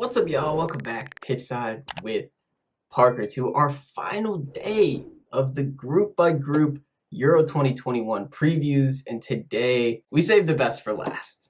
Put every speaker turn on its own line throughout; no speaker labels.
What's up, y'all? Welcome back Pitchside with Parker to our final day of the group by group Euro 2021 previews. And today we saved the best for last.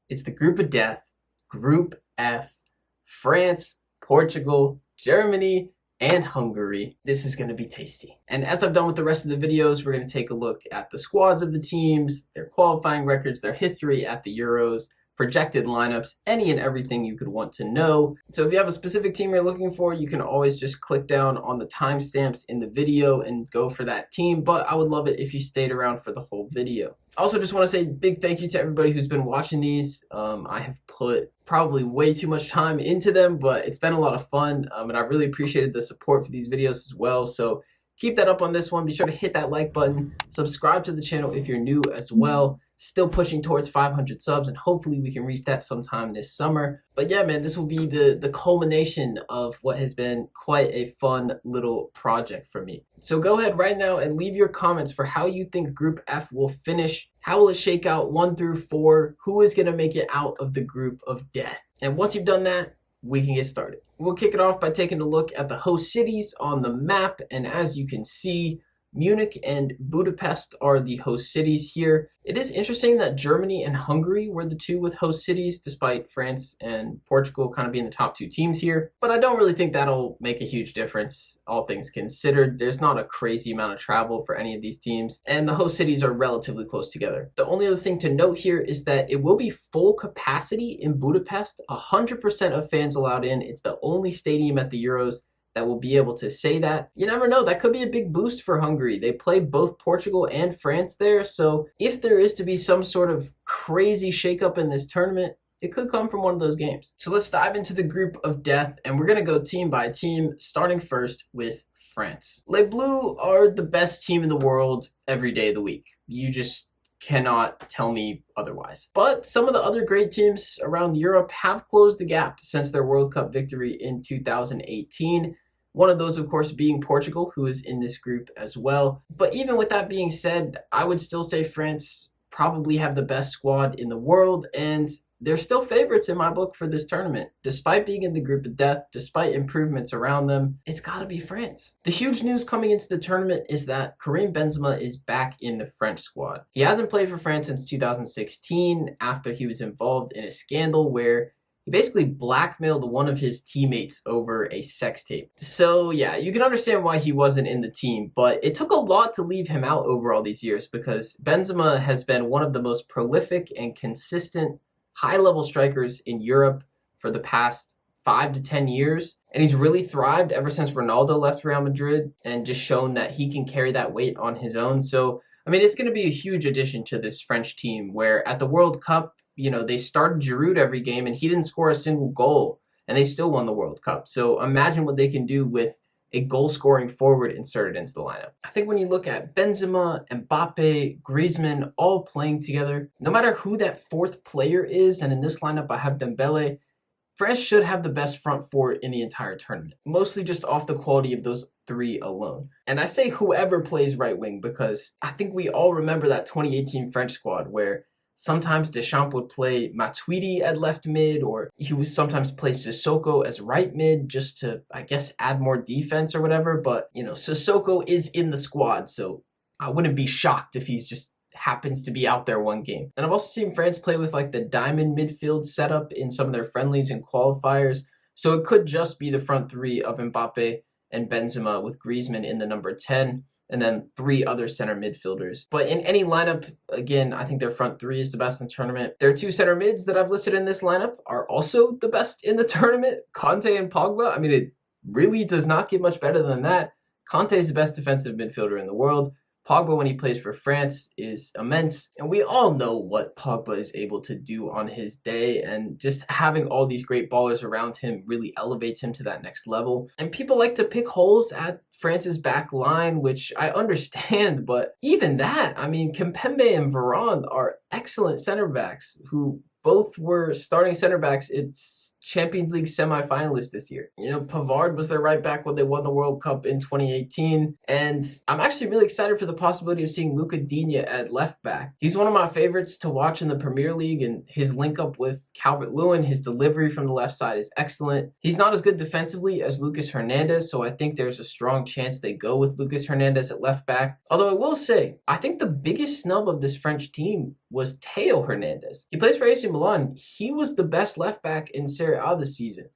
It's the group of death, Group F, France, Portugal, Germany, and Hungary. This is going to be tasty. And as I've done with the rest of the videos, we're going to take a look at the squads of the teams, their qualifying records, their history at the Euros, projected lineups, any and everything you could want to know. So if you have a specific team you're looking for, you can always just click down on the timestamps in the video and go for that team. But I would love it if you stayed around for the whole video. Also, just want to say big thank you to everybody who's been watching these. I have put probably way too much time into them, but it's been a lot of fun. And I really appreciated the support for these videos as well. So keep that up on this one. Be sure to hit that like button. Subscribe to the channel if you're new as well. Still pushing towards 500 subs, and hopefully we can reach that sometime this summer. But yeah, man, this will be the culmination of what has been quite a fun little project for me. So go ahead right now and leave your comments for how you think Group F will finish. How will it shake out 1 through 4? Who is going to make it out of the group of death? And once you've done that, we can get started. We'll kick it off by taking a look at the host cities on the map. And as you can see, Munich and Budapest are the host cities here. It is interesting that Germany and Hungary were the two with host cities, despite France and Portugal kind of being the top 2 teams here. But I don't really think that'll make a huge difference, all things considered. There's not a crazy amount of travel for any of these teams, and the host cities are relatively close together. The only other thing to note here is that it will be full capacity in Budapest, 100% of fans allowed in. It's the only stadium at the Euros that will be able to say that. You never know, that could be a big boost for Hungary. They play both Portugal and France there, so if there is to be some sort of crazy shakeup in this tournament, it could come from one of those games. So let's dive into the group of death, and we're gonna go team by team, starting first with France. Les Bleus are the best team in the world every day of the week. You just cannot tell me otherwise. But some of the other great teams around Europe have closed the gap since their World Cup victory in 2018. One of those, of course, being Portugal, who is in this group as well. But even with that being said, I would still say France probably have the best squad in the world, and they're still favorites in my book for this tournament. Despite being in the group of death, despite improvements around them, it's got to be France. The huge news coming into the tournament is that Karim Benzema is back in the French squad. He hasn't played for France since 2016 after he was involved in a scandal where he basically blackmailed one of his teammates over a sex tape. So yeah, you can understand why he wasn't in the team, but it took a lot to leave him out over all these years because Benzema has been one of the most prolific and consistent high-level strikers in Europe for the past 5 to 10 years. And he's really thrived ever since Ronaldo left Real Madrid and just shown that he can carry that weight on his own. So, I mean, it's going to be a huge addition to this French team where at the World Cup, you know, they started Giroud every game and he didn't score a single goal and they still won the World Cup. So imagine what they can do with a goal-scoring forward inserted into the lineup. I think when you look at Benzema, Mbappe, Griezmann all playing together, no matter who that 4th player is, and in this lineup I have Dembele, France should have the best front 4 in the entire tournament, mostly just off the quality of those 3 alone. And I say whoever plays right wing because I think we all remember that 2018 French squad where sometimes Deschamps would play Matuidi at left mid, or he would sometimes play Sissoko as right mid just to, I guess, add more defense or whatever. But, you know, Sissoko is in the squad, so I wouldn't be shocked if he's just happens to be out there one game. And I've also seen France play with like the diamond midfield setup in some of their friendlies and qualifiers. So it could just be the front 3 of Mbappe and Benzema with Griezmann in the number 10. And then 3 other center midfielders. But in any lineup, again, I think their front 3 is the best in the tournament. Their 2 center mids that I've listed in this lineup are also the best in the tournament, Kanté and Pogba. I mean, it really does not get much better than that. Kanté is the best defensive midfielder in the world. Pogba, when he plays for France, is immense. And we all know what Pogba is able to do on his day. And just having all these great ballers around him really elevates him to that next level. And people like to pick holes at France's back line, which I understand. But even that, I mean, Kimpembe and Varane are excellent center backs who both were starting center backs. It's Champions League semifinalists this year. Pavard was their right back when they won the World Cup in 2018. And I'm actually really excited for the possibility of seeing Luca Digne at left back. He's one of my favorites to watch in the Premier League, and his link up with Calvert-Lewin, his delivery from the left side is excellent. He's not as good defensively as Lucas Hernandez, so I think there's a strong chance they go with Lucas Hernandez at left back. Although I will say, I think the biggest snub of this French team was Theo Hernandez. He plays for AC Milan. He was the best left back in Serie A this season.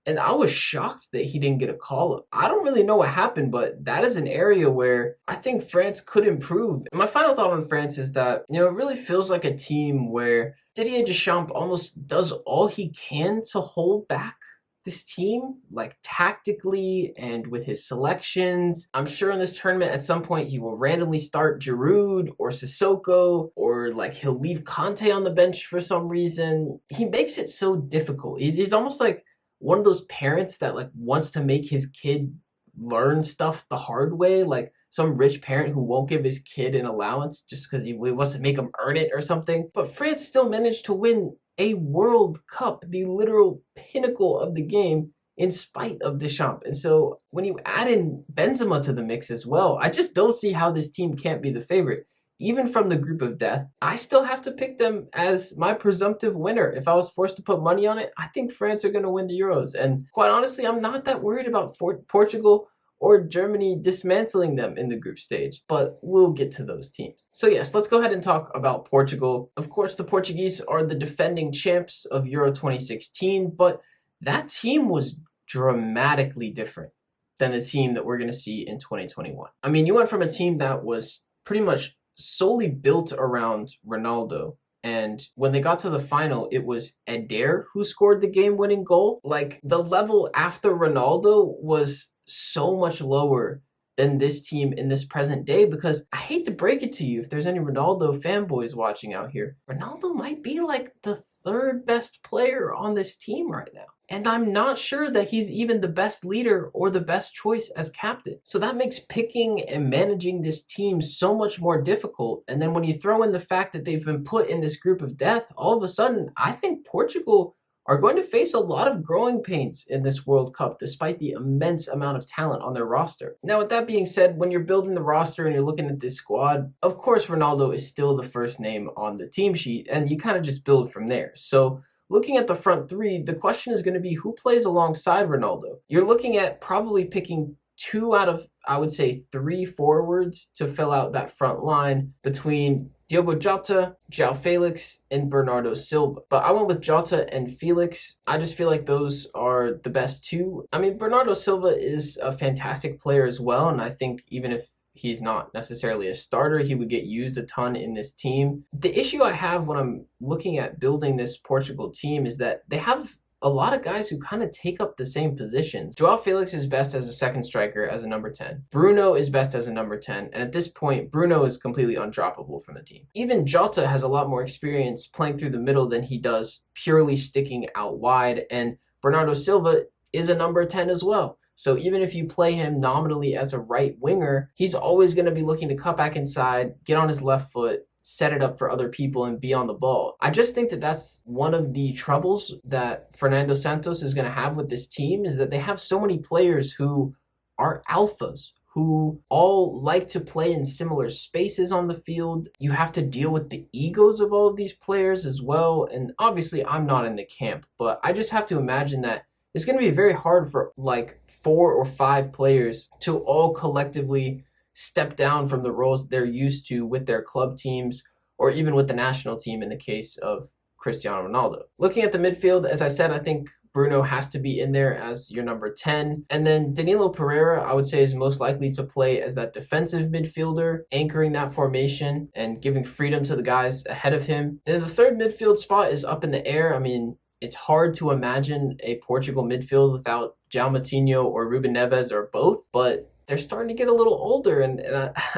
And I was shocked that he didn't get a call-up. I don't really know what happened, but that is an area where I think France could improve. And my final thought on France is that, it really feels like a team where Didier Deschamps almost does all he can to hold back this team, like tactically and with his selections. I'm sure in this tournament at some point he will randomly start Giroud or Sissoko, or like he'll leave Conte on the bench for some reason. He makes it so difficult. He's almost like one of those parents that like wants to make his kid learn stuff the hard way, like some rich parent who won't give his kid an allowance just because he wants to make him earn it or something. But France still managed to win a World Cup, the literal pinnacle of the game, in spite of Deschamps. And so when you add in Benzema to the mix as well, I just don't see how this team can't be the favorite. Even from the group of death, I still have to pick them as my presumptive winner. If I was forced to put money on it, I think France are going to win the Euros. And quite honestly, I'm not that worried about Portugal or Germany dismantling them in the group stage, but we'll get to those teams. So yes, let's go ahead and talk about Portugal. Of course, the Portuguese are the defending champs of Euro 2016, but that team was dramatically different than the team that we're going to see in 2021. I mean, you went from a team that was pretty much solely built around Ronaldo, and when they got to the final, it was Eder who scored the game-winning goal. Like, the level after Ronaldo was so much lower than this team in this present day, because I hate to break it to you if there's any Ronaldo fanboys watching out here, Ronaldo might be like the third best player on this team right now. And I'm not sure that he's even the best leader or the best choice as captain. So that makes picking and managing this team so much more difficult. And then when you throw in the fact that they've been put in this group of death, all of a sudden, I think Portugal are going to face a lot of growing pains in this World Cup, despite the immense amount of talent on their roster. Now, with that being said, when you're building the roster and you're looking at this squad, of course, Ronaldo is still the first name on the team sheet, and you kind of just build from there. So looking at the front three, the question is going to be who plays alongside Ronaldo. You're looking at probably picking 2 out of, I would say, 3 forwards to fill out that front line between Diogo Jota, Joao Felix, and Bernardo Silva. But I went with Jota and Felix. I just feel like those are the best 2. I mean, Bernardo Silva is a fantastic player as well, and I think even if he's not necessarily a starter, he would get used a ton in this team. The issue I have when I'm looking at building this Portugal team is that they have a lot of guys who kind of take up the same positions. Joao Felix is best as a second striker, as a number 10. Bruno is best as a number 10. And at this point, Bruno is completely undroppable from the team. Even Jota has a lot more experience playing through the middle than he does purely sticking out wide. And Bernardo Silva is a number 10 as well. So even if you play him nominally as a right winger, he's always going to be looking to cut back inside, get on his left foot, set it up for other people, and be on the ball. I just think that that's one of the troubles that Fernando Santos is going to have with this team, is that they have so many players who are alphas, who all like to play in similar spaces on the field. You have to deal with the egos of all of these players as well. And obviously I'm not in the camp, but I just have to imagine that it's going to be very hard for like 4 or 5 players to all collectively step down from the roles they're used to with their club teams, or even with the national team in the case of Cristiano Ronaldo. Looking at the midfield, as I said, I think Bruno has to be in there as your number 10. And then Danilo Pereira, I would say, is most likely to play as that defensive midfielder, anchoring that formation and giving freedom to the guys ahead of him. And the third midfield spot is up in the air. I mean, it's hard to imagine a Portugal midfield without João Moutinho or Ruben Neves or both, but they're starting to get a little older, and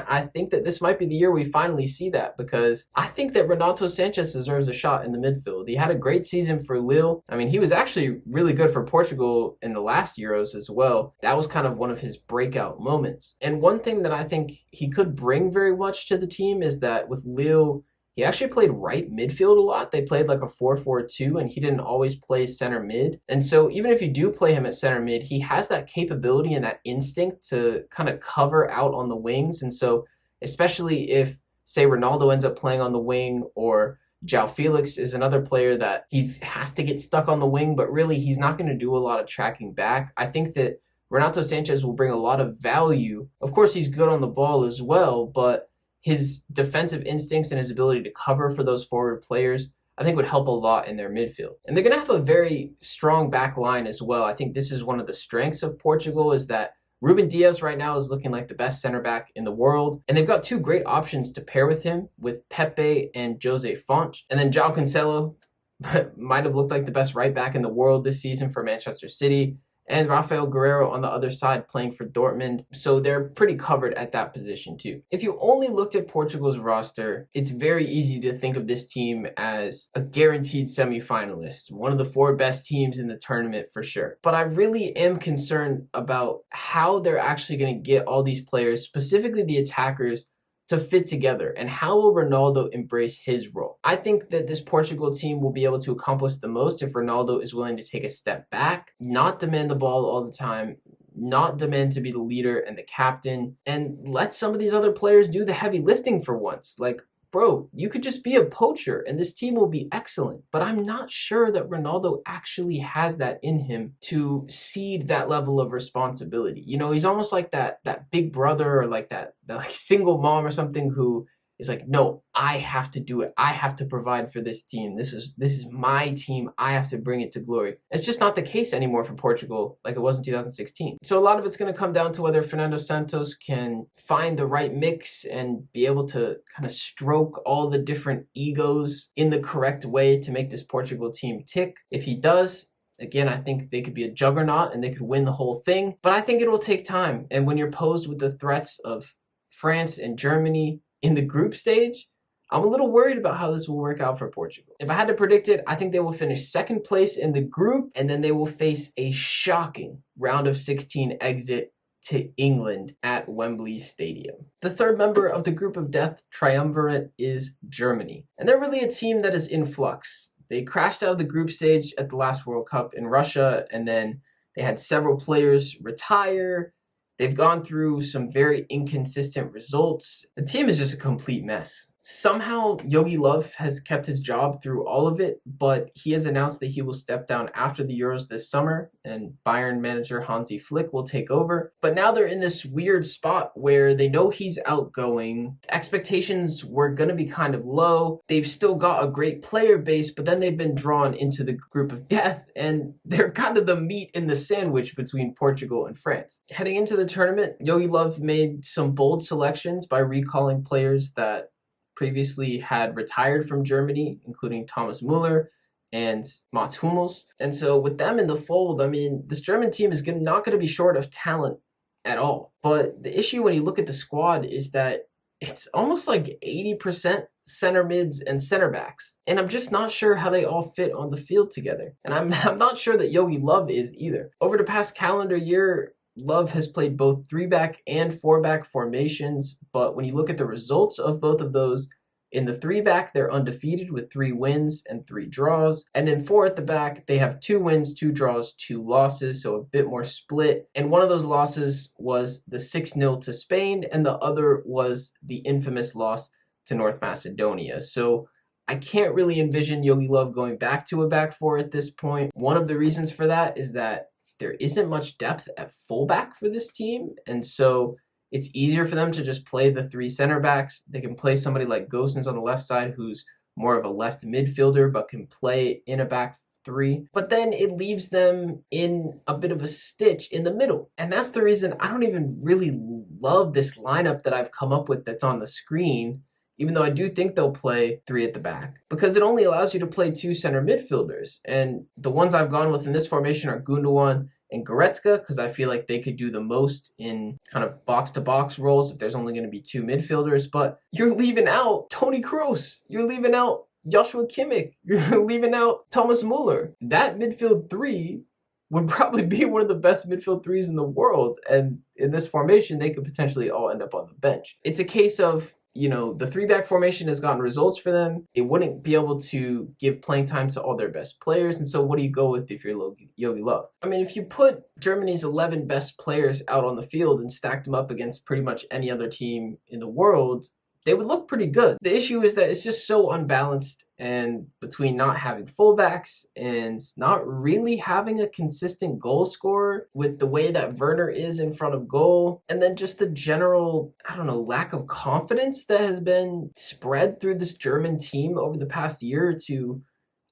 I think that this might be the year we finally see that, because I think that Renato Sanchez deserves a shot in the midfield. He had a great season for Lille. I mean, he was actually really good for Portugal in the last Euros as well. That was kind of one of his breakout moments. And one thing that I think he could bring very much to the team is that with Lille, he actually played right midfield a lot. They played like a 4-4-2, and he didn't always play center mid. And so even if you do play him at center mid, he has that capability and that instinct to kind of cover out on the wings. And so especially if, say, Ronaldo ends up playing on the wing, or Joao Felix is another player that has to get stuck on the wing, but really he's not going to do a lot of tracking back. I think that Renato Sanchez will bring a lot of value. Of course, he's good on the ball as well, but his defensive instincts and his ability to cover for those forward players, I think, would help a lot in their midfield. And they're going to have a very strong back line as well. I think this is one of the strengths of Portugal, is that Ruben Dias right now is looking like the best center back in the world. And they've got two great options to pair with him, with Pepe and Jose Fonte. And then João Cancelo might have looked like the best right back in the world this season for Manchester City. And Rafael Guerreiro on the other side playing for Dortmund. So they're pretty covered at that position too. If you only looked at Portugal's roster, it's very easy to think of this team as a guaranteed semifinalist, one of the 4 best teams in the tournament for sure. But I really am concerned about how they're actually going to get all these players, specifically the attackers, to fit together, and how will Ronaldo embrace his role? I think that this Portugal team will be able to accomplish the most if Ronaldo is willing to take a step back, not demand the ball all the time, not demand to be the leader and the captain, and let some of these other players do the heavy lifting for once. Like, bro, you could just be a poacher and this team will be excellent. But I'm not sure that Ronaldo actually has that in him to cede that level of responsibility. You know, he's almost like that big brother, or like that like single mom or something, who is like, no, I have to do it. I have to provide for this team. This is my team. I have to bring it to glory. It's just not the case anymore for Portugal like it was in 2016. So a lot of it's going to come down to whether Fernando Santos can find the right mix and be able to kind of stroke all the different egos in the correct way to make this Portugal team tick. If he does, again, I think they could be a juggernaut and they could win the whole thing. But I think it will take time. And when you're posed with the threats of France and Germany in the group stage, I'm a little worried about how this will work out for Portugal. If I had to predict it, I think they will finish second place in the group, and then they will face a shocking round of 16 exit to England at Wembley Stadium. The third member of the group of death triumvirate is Germany, and they're really a team that is in flux. They crashed out of the group stage at the last World Cup in Russia, and then they had several players retire. They've gone through some very inconsistent results. The team is just a complete mess. Somehow, Jogi Löw has kept his job through all of it, but he has announced that he will step down after the Euros this summer, and Bayern manager Hansi Flick will take over. But now they're in this weird spot where they know he's outgoing. Expectations were going to be kind of low. They've still got a great player base, but then they've been drawn into the group of death, and they're kind of the meat in the sandwich between Portugal and France. Heading into the tournament, Jogi Löw made some bold selections by recalling players that previously had retired from Germany, including Thomas Müller and Mats Hummels. And so with them in the fold, I mean, this German team is not going to be short of talent at all. But the issue when you look at the squad is that it's almost like 80% center mids and center backs. And I'm just not sure how they all fit on the field together. And I'm not sure that Jogi Löw is either. Over the past calendar year, Löw has played both 3-back and 4-back formations, but when you look at the results of both of those, in the 3-back, they're undefeated with 3 wins and 3 draws. And in 4 at the back, they have 2 wins, 2 draws, 2 losses, so a bit more split. And one of those losses was the 6-0 to Spain, and the other was the infamous loss to North Macedonia. So I can't really envision Jogi Löw going back to a back 4 at this point. One of the reasons for that is that there isn't much depth at fullback for this team, and so it's easier for them to just play the 3 center backs. They can play somebody like Gosens on the left side, who's more of a left midfielder, but can play in a back 3. But then it leaves them in a bit of a stitch in the middle. And that's the reason I don't even really love this lineup that I've come up with that's on the screen, even though I do think they'll play 3 at the back, because it only allows you to play 2 center midfielders. And the ones I've gone with in this formation are Gundogan and Goretzka, because I feel like they could do the most in kind of box-to-box roles if there's only going to be 2 midfielders. But you're leaving out Toni Kroos. You're leaving out Joshua Kimmich. You're leaving out Thomas Müller. That midfield 3 would probably be one of the best midfield 3s in the world. And in this formation, they could potentially all end up on the bench. It's a case of, you know, the 3-back formation has gotten results for them. It wouldn't be able to give playing time to all their best players. And so what do you go with if you're Jogi Low? I mean, if you put Germany's 11 best players out on the field and stacked them up against pretty much any other team in the world, they would look pretty good. The issue is that it's just so unbalanced, and between not having fullbacks and not really having a consistent goal scorer with the way that Werner is in front of goal, and then just the general, I don't know, lack of confidence that has been spread through this German team over the past year or two,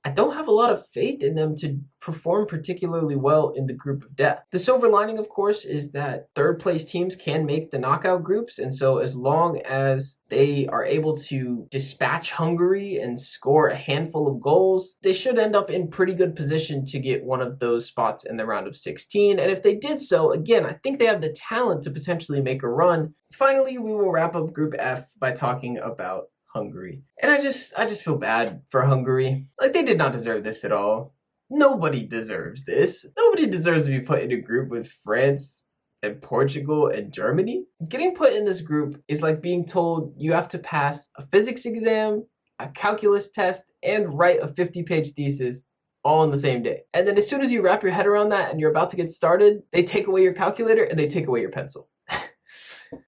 I don't have a lot of faith in them to perform particularly well in the group of death. The silver lining, of course, is that third place teams can make the knockout groups. And so as long as they are able to dispatch Hungary and score a handful of goals, they should end up in pretty good position to get one of those spots in the round of 16. And if they did so, again, I think they have the talent to potentially make a run. Finally, we will wrap up Group F by talking about Hungary. And I just feel bad for Hungary. Like, they did not deserve this at all. Nobody deserves this. Nobody deserves to be put in a group with France and Portugal and Germany. Getting put in this group is like being told you have to pass a physics exam, a calculus test, and write a 50-page thesis all on the same day. And then as soon as you wrap your head around that and you're about to get started, they take away your calculator and they take away your pencil.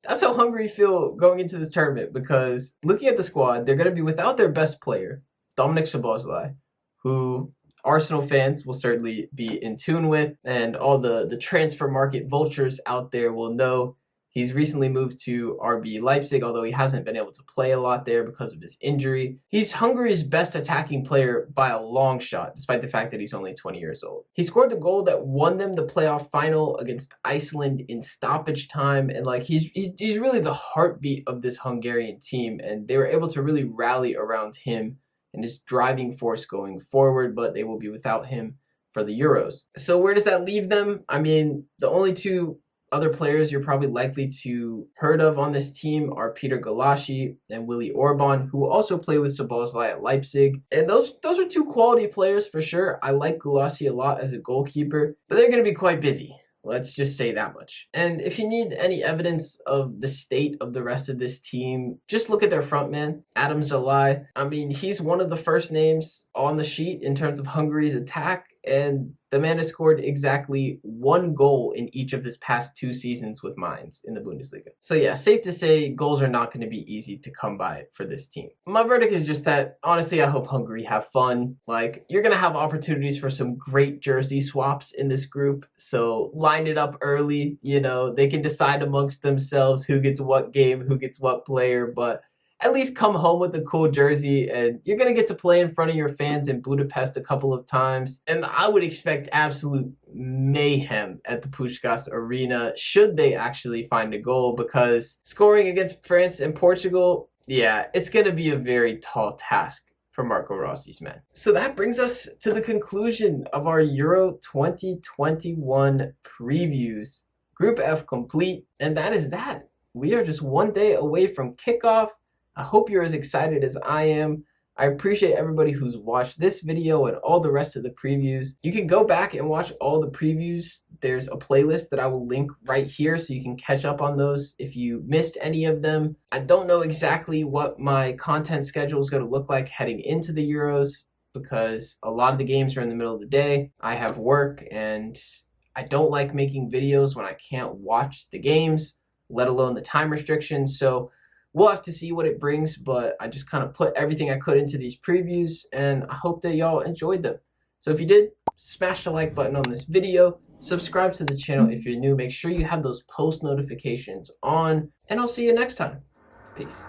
That's how Hungary feel going into this tournament, because looking at the squad, they're going to be without their best player, Dominik Szoboszlai, who Arsenal fans will certainly be in tune with, and all the transfer market vultures out there will know. He's recently moved to RB Leipzig, although he hasn't been able to play a lot there because of his injury. He's Hungary's best attacking player by a long shot, despite the fact that he's only 20 years old. He scored the goal that won them the playoff final against Iceland in stoppage time, and like he's really the heartbeat of this Hungarian team, and they were able to really rally around him and his driving force going forward, but they will be without him for the Euros. So where does that leave them? I mean, the only two other players you're probably likely to heard of on this team are Peter Gulácsi and Willi Orban, who also play with Szoboszlai at Leipzig. And those are two quality players for sure. I like Gulácsi a lot as a goalkeeper, but they're going to be quite busy. Let's just say that much. And if you need any evidence of the state of the rest of this team, just look at their front man, Adam Zalai. I mean, he's one of the first names on the sheet in terms of Hungary's attack, and the man has scored exactly 1 goal in each of his past 2 seasons with Mainz in the Bundesliga. So yeah, safe to say goals are not going to be easy to come by for this team. My verdict is just that, honestly, I hope Hungary have fun. Like, you're going to have opportunities for some great jersey swaps in this group, so line it up early. You know, they can decide amongst themselves who gets what game, who gets what player, but at least come home with a cool jersey, and you're going to get to play in front of your fans in Budapest a couple of times. And I would expect absolute mayhem at the Puskás Arena should they actually find a goal, because scoring against France and Portugal, yeah, it's going to be a very tall task for Marco Rossi's men. So that brings us to the conclusion of our Euro 2021 previews. Group F complete, and that is that. We are just one day away from kickoff. I hope you're as excited as I am. I appreciate everybody who's watched this video and all the rest of the previews. You can go back and watch all the previews. There's a playlist that I will link right here so you can catch up on those if you missed any of them. I don't know exactly what my content schedule is going to look like heading into the Euros, because a lot of the games are in the middle of the day. I have work, and I don't like making videos when I can't watch the games, let alone the time restrictions. So we'll have to see what it brings, but I just kind of put everything I could into these previews, and I hope that y'all enjoyed them. So if you did, smash the like button on this video, subscribe to the channel if you're new, make sure you have those post notifications on, and I'll see you next time. Peace.